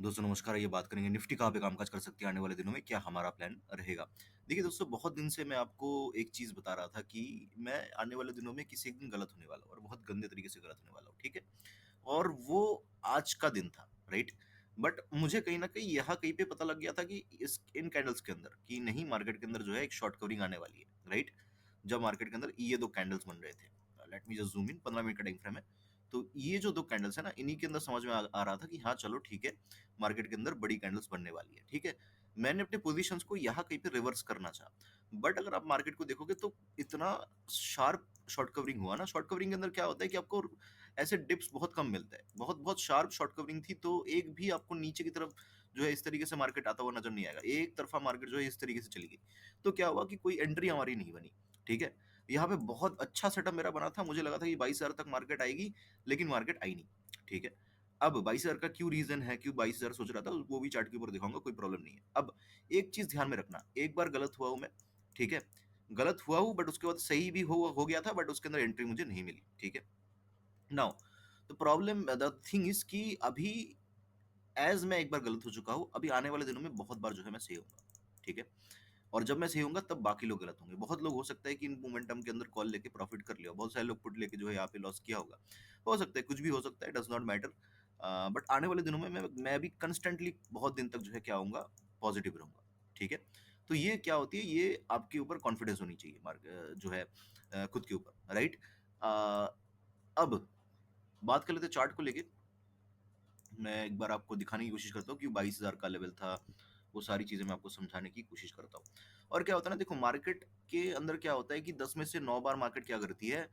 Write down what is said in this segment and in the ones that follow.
दोस्तों नमस्कार, ये बात करेंगे निफ्टी कहाँ पे कामकाज कर सकती है आने वाले दिनों में, क्या हमारा प्लान रहेगा? देखिए दोस्तों, बहुत दिन से मैं आपको एक चीज़ बता रहा था कि मैं आने वाले दिनों में किसी एक दिन गलत होने वाला हूँ और बहुत गंदे तरीके से गलत होने वाला हूँ, ठीक है? और वो आज का दिन था, राइट? बट मुझे कहीं न कहीं यहाँ कहीं पे पता लग गया था कि इस इन कैंडल्स के अंदर कि नहीं, मार्केट के अंदर जो है एक शॉर्ट कवरिंग आने वाली है, राइट? जब मार्केट के अंदर ये 2 कैंडल्स बन रहे थे। Let me just zoom in, 15 minute का टाइम फ्रेम है। तो ये जो 2 कैंडल्स है ना, इन्हीं के अंदर समझ में आ रहा था कि हाँ, चलो ठीक है, मार्केट के अंदर बड़ी कैंडल्स बनने वाली है, ठीक है? मैंने अपने पोज़ीशंस को यहाँ कहीं पे रिवर्स करना चाहा। बट अगर आप मार्केट को देखोगे तो इतना शार्प शॉर्ट कवरिंग हुआ ना, शॉर्ट कवरिंग के अंदर क्या होता है कि आपको ऐसे डिप्स बहुत कम मिलते हैं। बहुत-बहुत शार्प शॉर्ट कवरिंग थी, तो एक भी आपको नीचे की तरफ जो है इस तरीके से मार्केट आता हुआ नज़र नहीं आएगा। एक तरफ़ा मार्केट जो है इस तरीके से चली गई। तो क्या हुआ कि कोई एंट्री हमारी नहीं बनी, ठीक है? यहाँ पे बहुत अच्छा सेटअप मेरा बना था, मुझे लगा था कि 22,000 तक मार्केट आएगी, लेकिन मार्केट आई नहीं, ठीक है? अब 22,000 का क्यों रीज़न है, क्यों 22,000 सोच रहा था, वो भी चार्ट के ऊपर दिखाऊँगा, कोई प्रॉब्लम नहीं है। अब एक चीज़ ध्यान में रखना, एक बार गलत हुआ हूँ मैं, ठीक है? गलत हुआ हूँ, बट उसके बाद सही भी हो गया था, बट उसके अंदर एंट्री मुझे नहीं मिली, ठीक है? Now the problem the thing is कि अभी ऐज़ मैं एक बार गलत हो चुका हूँ, अभी आने वाले दिनों में बहुत बार जो है मैं सही होऊँगा, ठीक है? और जब मैं सही होऊँगा तब बाकी लोग गलत होंगे। बहुत लोग हो सकता है कि इन मोमेंटम के अंदर कॉल लेके प्रॉफिट कर लिया हो, बहुत सारे लोग पुट लेके जो है यहाँ पे लॉस किया होगा। हो सकता है, कुछ भी हो सकता है, डज़ नॉट मैटर। बट आने वाले दिनों में मैं भी कंस्टेंटली बहुत दिन तक जो है क्या होऊँगा, पॉज़िटिव रहूँगा, ठीक है? तो ये क्या होती है, ये आपके ऊपर कॉन्फिडेंस होनी चाहिए जो है खुद के ऊपर, राइट? अ, अब बात कर लेते हैं चार्ट को लेके। मैं एक बार आपको दिखाने की कोशिश करता हूँ कि 22,000 का लेवल था, वो सारी चीज़ें मैं आपको समझाने की कोशिश करता हूँ। और क्या होता है ना, देखो मार्केट के अंदर क्या होता है कि 10 में से 9 बार मार्केट क्या करती है,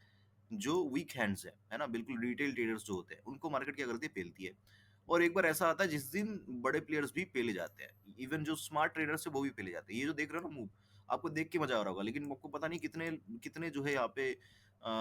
जो वीक हैंड्स है ना? बिल्कुल रिटेल ट्रेडर्स जो होते हैं, उनको मार्केट क्या करती है, पेलती है। और एक बार ऐसा आता है जिस दिन बड़े प्लेयर्स भी पेले जाते हैं, इवन जो स्मार्ट ट्रेडर्स है वो भी पेले जाते हैं। ये जो देख रहे हो ना मूव, आपको देख के मज़ा आ रहा होगा, लेकिन आपको पता नहीं कितने कितने जो है यहाँ पे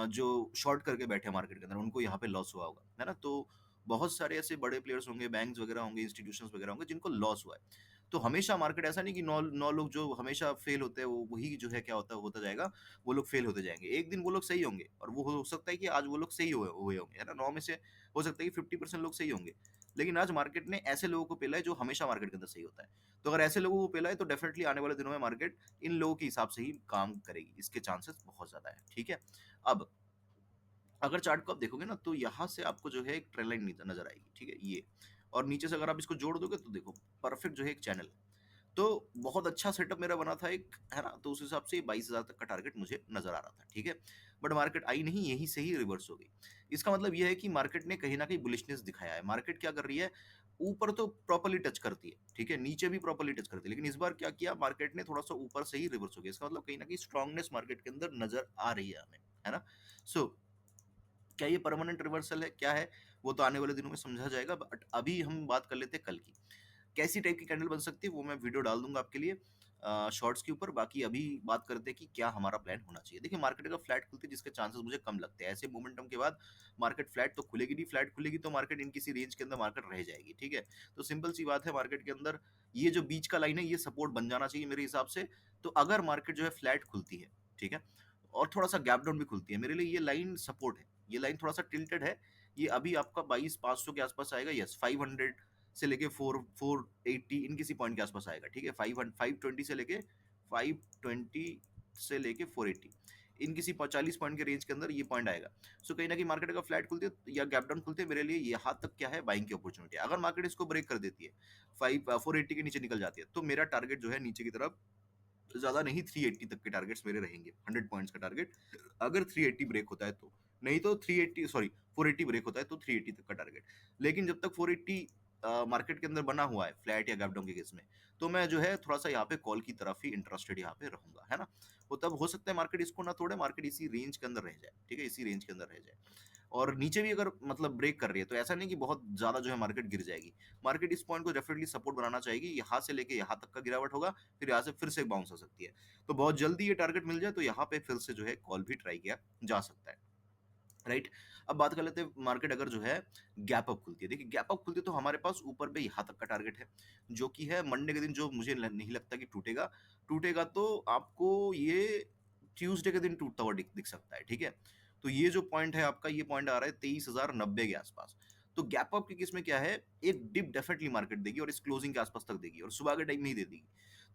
जो शॉर्ट करके बैठे हैं मार्केट के अंदर, उनको यहाँ पे लॉस हुआ होगा, है ना? तो बहुत सारे ऐसे बड़े प्लेयर्स होंगे, बैंक्स वगैरह होंगे, इंस्टीट्यूशंस वगैरह होंगे जिनको लॉस हुआ है। तो हमेशा मार्केट ऐसा नहीं कि 9 लोग जो हमेशा फेल होते हैं, वो वही जो है क्या होता जाएगा, वो लोग फेल होते जाएँगे। एक दिन वो लोग सही होंगे और वो हो सकता है कि आज वो लोग सही हुए हुए होंगे, है ना? 9 में से हो सकता है कि 50% लोग सही होंगे। लेकिन आज मार्केट ने ऐसे लोगों को पेला है जो हमेशा मार्केट के अंदर सही होता है। तो अगर ऐसे लोगों को पेला है तो डेफिनिटली आने वाले दिनों में मार्केट इन लोगों के हिसाब से ही काम करेगी। इसके चांसेस बहुत ज़्यादा है, ठीक है? अब अगर चार्ट को आप देखोगे ना, तो यहाँ से आपको जो है एक ट्रेंड लाइन नज़र आएगी, ठीक है? ये। और नीचे से अगर आप इसको जोड़ दोगे तो देखो, परफेक्ट जो है एक चैनल है। तो बहुत अच्छा सेटअप मेरा बना था एक, है ना? तो उस हिसाब से 22,000 तक का टारगेट मुझे नज़र आ रहा था, ठीक है? बट मार्केट आई नहीं, यहीं से ही रिवर्स हो गई। इसका मतलब ये है कि मार्केट ने कहीं न कहीं बुलिशनेस दिखाया है। मार्केट क्या कर रही है, ऊपर तो प्रॉपर्ली टच करती है, ठीक है? नीचे भी प्रॉपर्ली टच करती है, लेकिन इस बार क्या किया, मार्केट ने थोड़ा-सा ऊपर से ही रिवर्स हो गया। इसका मतलब कहीं न कहीं स्ट्रांगनेस मार्केट के अंदर नज़र आ रही है हमें, है ना? सो क्या ये परमानेंट रिवर्सल है, क्या है? वो तो आने वाले दिनों में समझा जाएगा, बट अभी हम बात कर लेते हैं कल की। कैसी टाइप की कैंडल बन सकती है, वो मैं वीडियो डाल दूँगा आपके लिए शॉर्ट्स के ऊपर। बाकी अभी बात करते हैं कि क्या हमारा प्लान होना चाहिए। देखिए, मार्केट अगर फ्लैट खुलती है, जिसके चांसेस मुझे कम लगते हैं। ऐसे मोमेंटम के बाद मार्केट फ्लैट तो खुलेगी नहीं, फ्लैट खुलेगी तो मार्केट इन किसी रेंज के अंदर मार्केट रह जाएगी, ठीक है? तो सिंपल सी बात है, मार्केट के अंदर ये जो बीच का लाइन है, ये सपोर्ट बन जाना चाहिए मेरे हिसाब से। तो अगर मार्केट जो है फ्लैट खुलती है, ठीक है? और थोड़ा-सा गैप डाउन भी खुलती है, मेरे लिए ये लाइन सपोर्ट है। ये लाइन थोड़ा-सा टिल्टेड है। ये अभी आपका 22,500 के आस-पास आएगा, यस, 500 से लेके 480 इन किसी पॉइंट के आस-पास आएगा, ठीक है? 520 से लेके 520 से लेके 480 इन किसी 40 पॉइंट के रेंज के अंदर ये पॉइंट आएगा। सो कहीं न कहीं मार्केट अगर फ्लैट खुलती है या गैप डाउन खुलती है, मेरे लिए यहाँ तक क्या है, बाइंग की अपॉर्च्युनिटी है। अगर मार्केट इसको ब्रेक कर देती है, 480 के नीचे निकल जाती है, तो मेरा टारगेट जो है नीचे की तरफ ज़्यादा नहीं, 380 तक के टारगेट्स मेरे रहेंगे, 100 पॉइंट्स का टारगेट। अगर 380 ब्रेक होता है तो, नहीं तो 380 सॉरी 480 ब्रेक होता है तो 380 तक का टारगेट। लेकिन जब तक 480 मार्केट के अंदर बना हुआ है, फ्लैट या गैप डाउन के केस में, तो मैं जो है थोड़ा-सा यहाँ पे कॉल की तरफ ही इंटरेस्टेड यहाँ पे रहूँगा, है ना? वो तब हो सकता है मार्केट इसको ना तोड़े, मार्केट इसी रेंज के अंदर रह जाए, ठीक है? इसी रेंज के अंदर रह जाए। और नीचे भी अगर मतलब ब्रेक कर रही है, तो ऐसा नहीं कि बहुत ज़्यादा जो है मार्केट गिर जाएगी। मार्केट इस पॉइंट को डेफिनिटली सपोर्ट बनाना चाहेगी, यहाँ से लेके यहाँ तक का गिरावट होगा, फिर यहाँ से फिर से बाउंस आ सकती है। तो बहुत जल्दी ये टारगेट मिल जाए तो यहाँ पे फिर से जो है कॉल भी ट्राई किया जा सकता है, राइट? अब बात कर लेते हैं, मार्केट अगर जो है गैप अप खुलती है। देखिए, गैप अप खुलती है तो हमारे पास ऊपर पे यहाँ तक का टारगेट है, जो कि है मंडे के दिन, जो मुझे नहीं लगता कि टूटेगा। टूटेगा तो आपको ये ट्यूसडे के दिन टूटता हुआ दिख दिख सकता है, ठीक है? तो ये जो पॉइंट है आपका, ये पॉइंट आ रहा है 23,090 के आसपास। तो गैप अप के केस में क्या है, एक डिप डेफिनिटली मार्केट देगी और इस क्लोजिंग के आस-पास तक देगी और सुबह के टाइम में ही दे देगी।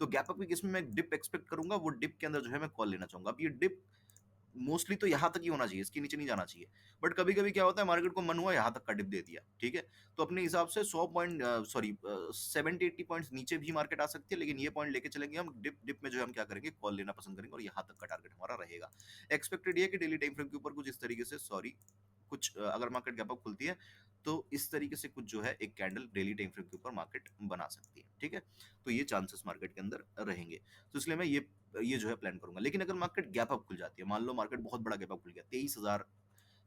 तो गैप अप के केस में मैं डिप एक्सपेक्ट करूँगा, वो डिप के अंदर जो है मैं कॉल लेना चाहूँगा। अब ये डिप मोस्टली तो यहाँ तक ही होना चाहिए, इसके नीचे नहीं जाना चाहिए। बट कभी-कभी क्या होता है, मार्केट को मन हुआ यहाँ तक का डिप दे दिया, ठीक है? तो अपने हिसाब से 100 पॉइंट 70-80 पॉइंट्स नीचे भी मार्केट आ सकती है, लेकिन ये पॉइंट लेके चलेंगे हम डिप डिप में जो है हम क्या करेंगे, कॉल लेना पसंद करेंगे और यहाँ तक का टारगेट हमारा रहेगा। एक्सपेक्टेड ये है कि डेली टाइम फ्रेम के ऊपर कुछ इस तरीके से अगर मार्केट गैप अप खुलती है, तो इस तरीके से कुछ जो है एक कैंडल डेली टाइम फ्रेम के ऊपर मार्केट बना सकती है, ठीक है? तो ये चांसेस मार्केट के अंदर रहेंगे। तो इसलिए मैं ये जो है प्लान करूँगा। लेकिन अगर मार्केट गैप अप खुल जाती है, मान लो मार्केट बहुत बड़ा गैप अप खुल गया 23,000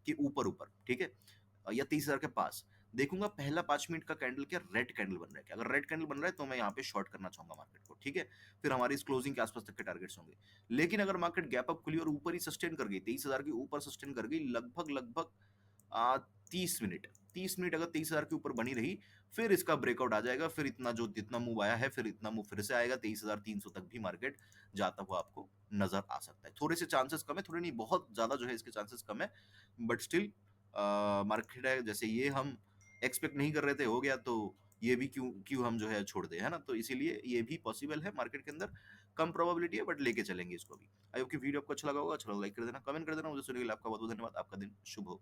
के ऊपर-ऊपर, ठीक है? या 30,000 के पास, देखूँगा पहला 5 मिनट का कैंडल क्या रेड कैंडल बन रहा है क्या? अगर रेड कैंडल बन रहा है तो मैं यहाँ पे शॉर्ट करना चाहूँगा मार्केट को, ठीक है? फिर हमारी इस क्लोजिंग के आस-पास तक के टारगेट्स होंगे। लेकिन अगर मार्केट गैप अप खुली और ऊपर ही सस्टेन कर गई, 23,000 के ऊपर सस्टेन कर गई लगभग अ, 30 मिनट 30 मिनट अगर 23,000 के ऊपर बनी रही, फिर इसका ब्रेकआउट आ जाएगा, फिर जितना मूव आया है, फिर इतना मूव फिर से आएगा, 23,300 तक भी मार्केट जाता हुआ आपको नज़र आ सकता है। थोड़े से चांसेस कम है, थोड़े नहीं बहुत ज़्यादा जो है इसके चांसेस कम है, बट स्टिल मार्केट है जैसे ये हम एक्सपेक्ट नहीं कर रहे थे, हो गया तो ये भी क्यों क्यों हम जो है छोड़ दें, है ना? तो इसीलिए ये भी पॉसिबल है मार्केट के अंदर, कम प्रोबेबिलिटी है बट लेके चलेंगे इसको भी। आई होप कि वीडियो आपको अच्छा लगा होगा, अच्छा लगा लाइक कर देना, कमेंट कर देना, मुझे सुनने के लिए आपका बहुत-बहुत धन्यवाद। आपका दिन शुभ हो।